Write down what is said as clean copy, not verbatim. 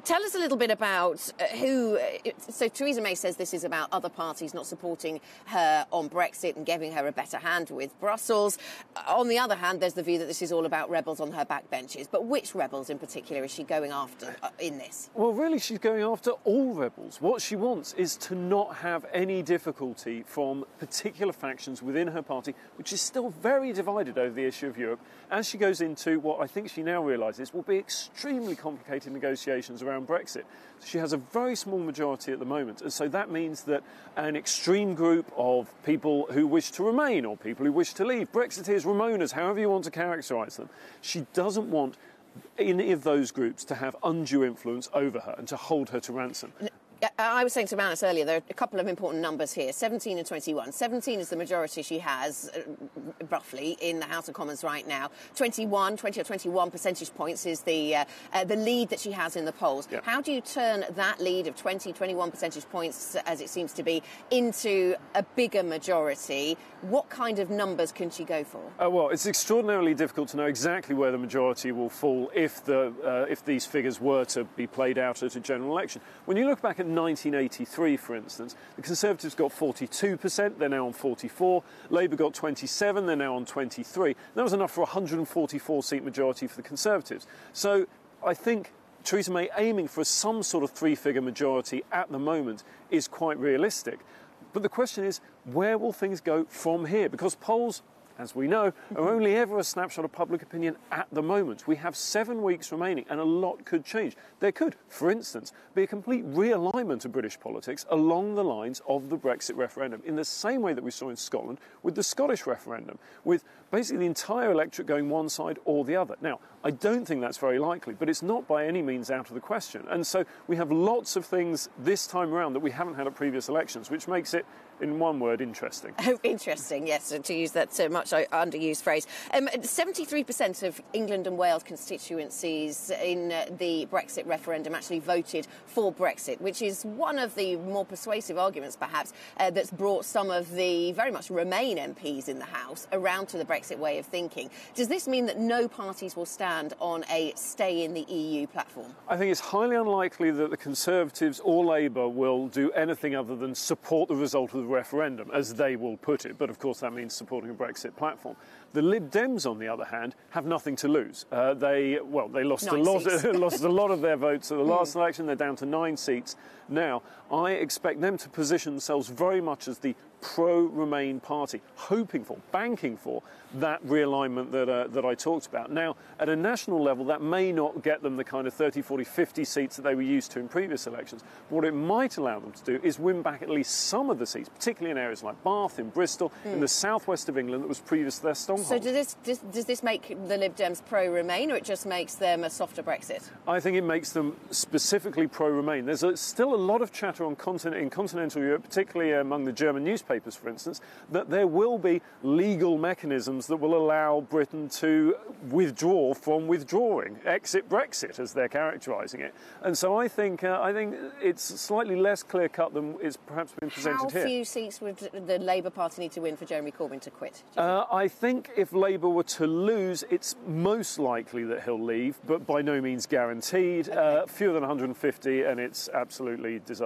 Tell us a little bit about So Theresa May says this is about other parties not supporting her on Brexit and giving her a better hand with Brussels. On the other hand, there's the view that this is all about rebels on her backbenches. But which rebels in particular is she going after in this? Well, really, she's going after all rebels. What she wants is to not have any difficulty from particular factions within her party, which is still very divided over the issue of Europe, as she goes into what I think she now realises will be extremely complicated negotiations around Brexit. She has a very small majority at the moment, and so that means that an extreme group of people who wish to remain or people who wish to leave, Brexiteers, Ramonas, however you want to characterise them, she doesn't want any of those groups to have undue influence over her and to hold her to ransom. I was saying to Manus earlier, there are a couple of important numbers here, 17 and 21. 17 is the majority she has, roughly, in the House of Commons right now. 20 or 21 percentage points is the lead that she has in the polls. Yep. How do you turn that lead of 20, 21 percentage points, as it seems to be, into a bigger majority? What kind of numbers can she go for? Well, it's extraordinarily difficult to know exactly where the majority will fall if these figures were to be played out at a general election. When you look back at 1983, for instance, the Conservatives got 42%, they're now on 44%. Labour got 27%, they're now on 23%. That was enough for a 144-seat majority for the Conservatives. So I think Theresa May aiming for some sort of three-figure majority at the moment is quite realistic. But the question is, where will things go from here? Because polls, as we know, are only ever a snapshot of public opinion at the moment. We have 7 weeks remaining and a lot could change. There could, for instance, be a complete realignment of British politics along the lines of the Brexit referendum, in the same way that we saw in Scotland with the Scottish referendum, with basically the entire electorate going one side or the other. Now, I don't think that's very likely, but it's not by any means out of the question. And so we have lots of things this time around that we haven't had at previous elections, which makes it, in one word, interesting. Interesting, yes, to use that so much underused phrase. 73% of England and Wales constituencies in the Brexit referendum actually voted for Brexit, which is one of the more persuasive arguments, perhaps, that's brought some of the very much Remain MPs in the House around to the Brexit way of thinking. Does this mean that no parties will stand on a stay in the EU platform? I think it's highly unlikely that the Conservatives or Labour will do anything other than support the result of the referendum, as they will put it. But of course that means supporting a Brexit platform. The Lib Dems, on the other hand, have nothing to lose. They lost a lot of their votes at the last election. They're down to 9 seats now. I expect them to position themselves very much as the pro-Remain party, hoping for, banking for that realignment that I talked about. Now, at a national level, that may not get them the kind of 30, 40, 50 seats that they were used to in previous elections. But what it might allow them to do is win back at least some of the seats, particularly in areas like Bath, in Bristol, in the southwest of England that was previous to their stronghold. So does this make the Lib Dems pro-Remain, or it just makes them a softer Brexit? I think it makes them specifically pro-Remain. There's still a lot of chatter in continental Europe, particularly among the German newspapers, for instance, that there will be legal mechanisms that will allow Britain to withdraw from withdrawing, exit Brexit, as they're characterising it. And so I think it's slightly less clear-cut than it's perhaps been presented here. How few seats would the Labour Party need to win for Jeremy Corbyn to quit? I think if Labour were to lose, it's most likely that he'll leave, but by no means guaranteed. Okay. Fewer than 150, and it's absolutely disastrous.